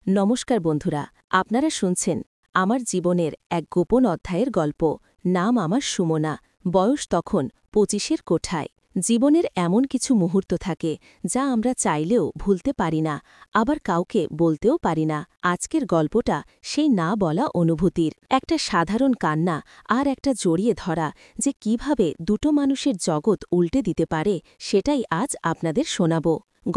নমস্কার বন্ধুরা, আপনারা শুনছেন আমার জীবনের এক গোপন অধ্যায়ের গল্প। নাম আমার সুমনা, বয়স তখন ২৫-এর কোঠায়। জীবনের এমন কিছু মুহূর্ত থাকে যা আমরা চাইলেও ভুলতে পারি না, আবার কাউকে বলতেও পারি না। আজকের গল্পটা সেই না বলা অনুভূতির, একটা সাধারণ কান্না আর একটা জড়িয়ে ধরা যে কিভাবে দুটো মানুষের জগৎ উল্টে দিতে পারে, সেটাই আজ আপনাদের শোনাব।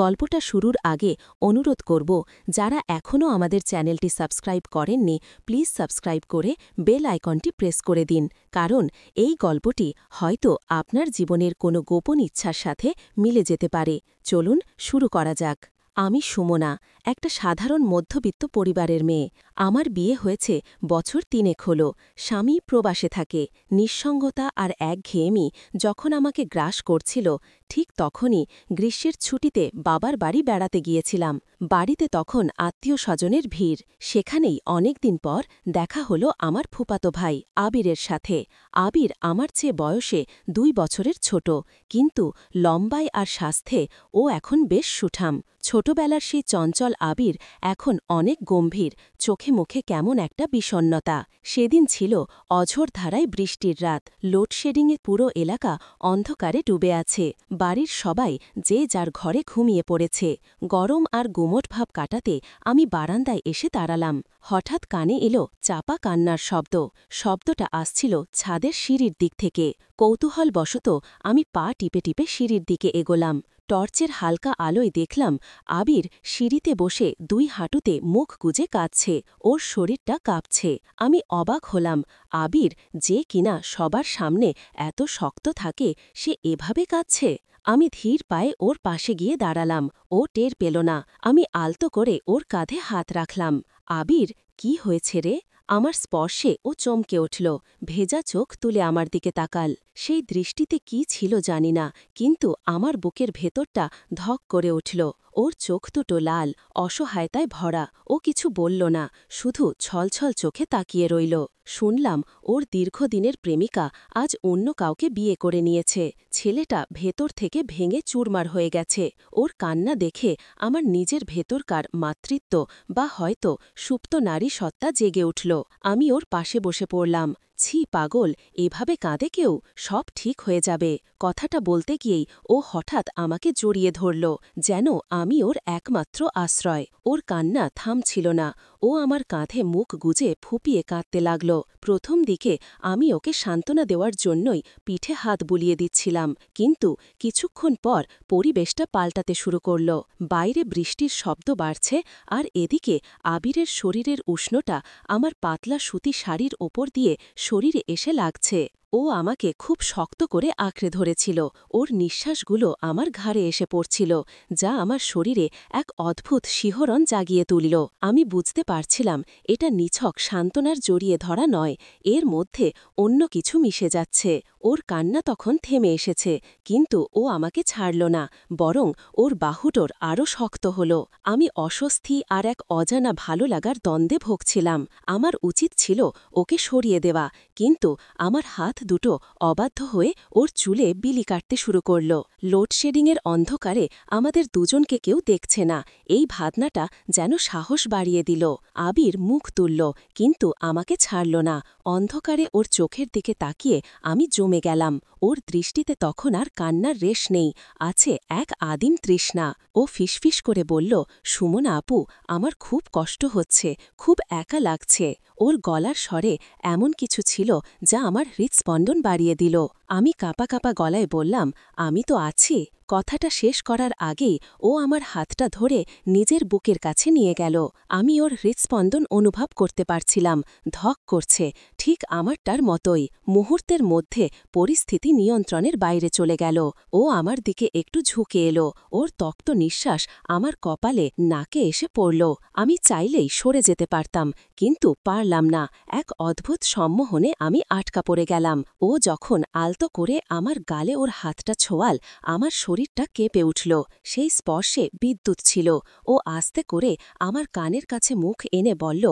গল্পটা শুরুর আগে অনুরোধ করব, যারা এখনও আমাদের চ্যানেলটি সাবস্ক্রাইব করেননি, প্লিজ সাবস্ক্রাইব করে বেল আইকনটি প্রেস করে দিন, কারণ এই গল্পটি হয়তো আপনার জীবনের কোনো গোপন ইচ্ছার সাথে মিলে যেতে পারে। চলুন শুরু করা যাক। আমি সুমনা, একটা সাধারণ মধ্যবিত্ত পরিবারের মেয়ে। আমার বিয়ে হয়েছে বছর ৩ হল। স্বামী প্রবাসে থাকে। নিঃসঙ্গতা আর একঘেয়েমি যখন আমাকে গ্রাস করছিল, ঠিক তখনই গ্রীষ্মের ছুটিতে বাবার বাড়ি বেড়াতে গিয়েছিলাম। বাড়িতে তখন আত্মীয় স্বজনের ভিড়। সেখানেই অনেকদিন পর দেখা হলো আমার ফুফাতো ভাই আবিরের সাথে। আবির আমার চেয়ে বয়সে ২ বছরের ছোট, কিন্তু লম্বায় আর স্বাস্থ্যে ও এখন বেশ সুঠাম। ছোটবেলার সেই চঞ্চল আবির এখন অনেক গম্ভীর, চোখে মুখে কেমন একটা বিষণ্ণতা। সেদিন ছিল অঝোর ধারায় বৃষ্টির রাত। লোডশেডিংয়ে পুরো এলাকা অন্ধকারে ডুবে আছে। বাড়ির সবাই যে যার ঘরে ঘুমিয়ে পড়েছে। গরম আর গুমোট ভাব কাটাতে আমি বারান্দায় এসে দাঁড়ালাম। হঠাৎ কানে এলো চাপা কান্নার শব্দ। শব্দটা আসছিল ছাদের সিঁড়ির দিক থেকে। কৌতূহলবশত আমি পা টিপে টিপে সিঁড়ির দিকে এগোলাম। টর্চের হালকা আলোয় দেখলাম আবির সিঁড়িতে বসে ২ হাঁটুতে মুখ গুজে কাঁদছে। ওর শরীরটা কাঁপছে। আমি অবাক হলাম, আবির, যে কিনা সবার সামনে এত শক্ত থাকে, সে এভাবে কাঁদছে। আমি ধীর পায়ে ওর পাশে গিয়ে দাঁড়ালাম। ও টের পেল না। আমি আলতো করে ওর কাঁধে হাত রাখলাম। আবির, কি হয়েছে রে? আমার স্পর্শে ও চমকে উঠল। ভেজা চোখ তুলে আমার দিকে তাকাল। সেই দৃষ্টিতে কি ছিল জানি না, কিন্তু আমার বুকের ভেতরটা ধক করে উঠল। ওর চোখ দুটো লাল, অসহায়তায় ভরা। ও কিছু বলল না, শুধু ছলছল চোখে তাকিয়ে রইল। শুনলাম ওর দীর্ঘদিনের প্রেমিকা আজ অন্য কাউকে বিয়ে করে নিয়েছে। ছেলেটা ভেতর থেকে ভেঙে চুরমার হয়ে গেছে। ওর কান্না দেখে আমার নিজের ভেতরকার মাতৃত্ব বা হয়তো সুপ্ত নারী সত্তা জেগে উঠল। আমি ওর পাশে বসে পড়লাম। ছি পাগল, এভাবে কাঁদে কেউ? সব ঠিক হয়ে যাবে। কথাটা বলতে গিয়েই ও হঠাৎ আমাকে জড়িয়ে ধরল, যেন আমি ওর একমাত্র আশ্রয়। ওর কান্না থামছিল না। ও আমার কাঁধে মুখ গুজে ফুপিয়ে কাঁদতে লাগল। প্রথম দিকে আমি ওকে সান্ত্বনা দেওয়ার জন্যই পিঠে হাত বুলিয়ে দিচ্ছিলাম, কিন্তু কিছুক্ষণ পর পরিবেশটা পাল্টাতে শুরু করল। বাইরে বৃষ্টির শব্দ বাড়ছে, আর এদিকে আবিরের শরীরের উষ্ণতা আমার পাতলা সুতি শাড়ির ওপর দিয়ে শরীরে এসে লাগছে। ও আমাকে খুব শক্ত করে আঁকড়ে ধরেছিল। ওর নিঃশ্বাসগুলো আমার ঘাড়ে এসে পড়ছিল, যা আমার শরীরে এক অদ্ভুত শিহরণ জাগিয়ে তুলিল। আমি বুঝতে পারছিলাম এটা নিছক সান্ত্বনার জড়িয়ে ধরা নয়, এর মধ্যে অন্য কিছু মিশে যাচ্ছে। ওর কান্না তখন থেমে এসেছে, কিন্তু ও আমাকে ছাড়ল না, বরং ওর বাহুটোর আরও শক্ত হল। আমি অস্বস্তি আর এক অজানা ভালো লাগার দ্বন্দ্বে ভুগছিলাম। আমার উচিত ছিল ওকে সরিয়ে দেওয়া, কিন্তু আমার হাত দুটো অবাধ্য হয়ে ওর চুলে বিলি কাটতে শুরু করল। লোডশেডিংয়ের অন্ধকারে আমাদের দুজনকে কেউ দেখছে না, এই ভাবনাটা যেন সাহস বাড়িয়ে দিল। আবির মুখ তুলল, কিন্তু আমাকে ছাড়ল না। অন্ধকারে ওর চোখের দিকে তাকিয়ে আমি জমে গেলাম। ওর দৃষ্টিতে তখন আর কান্নার রেশ নেই, আছে এক আদিম তৃষ্ণা। ও ফিসফিস করে বলল, সুমনা আপু, আমার খুব কষ্ট হচ্ছে, খুব একা লাগছে। ওর গলার স্বরে এমন কিছু ছিল যা আমার হৃৎস্পন্দন বাড়িয়ে দিল। আমি কাঁপা কাঁপা গলায় বললাম, আমি তো আছি। কথাটা শেষ করার আগেই ও আমার হাতটা ধরে নিজের বুকের কাছে নিয়ে গেল। আমি ওর হৃৎস্পন্দন অনুভব করতে পারছিলাম, ধক করছে, ঠিক আমারটার মতোই। মুহূর্তের মধ্যে পরিস্থিতি নিয়ন্ত্রণের বাইরে চলে গেল। ও আমার দিকে একটু ঝুঁকে এলো। ওর তপ্ত নিঃশ্বাস আমার কপালে, নাকে এসে পড়ল। আমি চাইলেই সরে যেতে পারতাম, কিন্তু পারলাম না। এক অদ্ভুত সম্মোহনে আমি আটকা পড়ে গেলাম। ও যখন আলতো করে আমার গালে ওর হাতটা ছোঁয়াল, আমার শরীরটা কেঁপে উঠল। সেই স্পর্শে বিদ্যুৎ ছিল। ও আস্তে করে আমার কানের কাছে মুখ এনে বলল,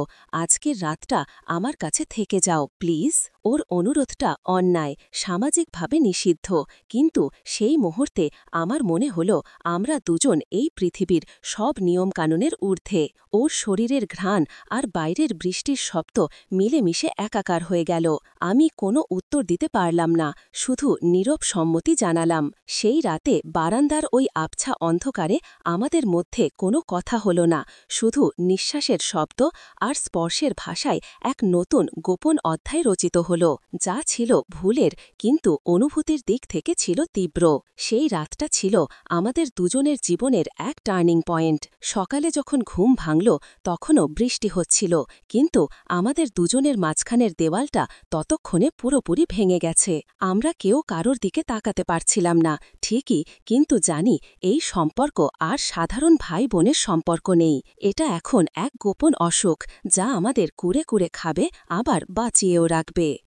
আজকের রাতটা আমার কাছে থেকে যাও প্লিজ। ওর অনুরোধটা অন্যায়, সামাজিকভাবে নিষিদ্ধ, কিন্তু সেই মুহূর্তে আমার মনে হল আমরা দুজন এই পৃথিবীর সব নিয়মকানুনের ঊর্ধ্বে। ওর শরীরের ঘ্রাণ আর বাইরের বৃষ্টির শব্দ মিলেমিশে একাকার হয়ে গেল। আমি কোনো উত্তর দিতে পারলাম না, শুধু নীরব সম্মতি জানালাম। সেই রাতে বারান্দার ওই আবছা অন্ধকারে আমাদের মধ্যে কোনো কথা হলো না, শুধু নিঃশ্বাসের শব্দ আর স্পর্শের ভাষায় এক নতুন গোপন অধ্যায় রচিত হল, যা ছিল ভুলের কিন্তু অনুভূতির দিক থেকে ছিল তীব্র। সেই রাতটা ছিল আমাদের দুজনের জীবনের এক টার্নিং পয়েন্ট। সকালে যখন ঘুম ভাঙল তখনও বৃষ্টি হচ্ছিল, কিন্তু আমাদের দুজনের মাঝখানের দেওয়ালটা ততক্ষণে পুরোপুরি ভেঙে গেছে। আমরা কেউ কারোর দিকে তাকাতে পারছিলাম না, ঠিকই, কিন্তু জানি এই সম্পর্ক আর সাধারণ ভাই বোনের সম্পর্ক নেই। এটা এখন এক গোপন অসুখ, যা আমাদের কুরে কুরে খাবে, আবার বাঁচিয়েও রাখবে।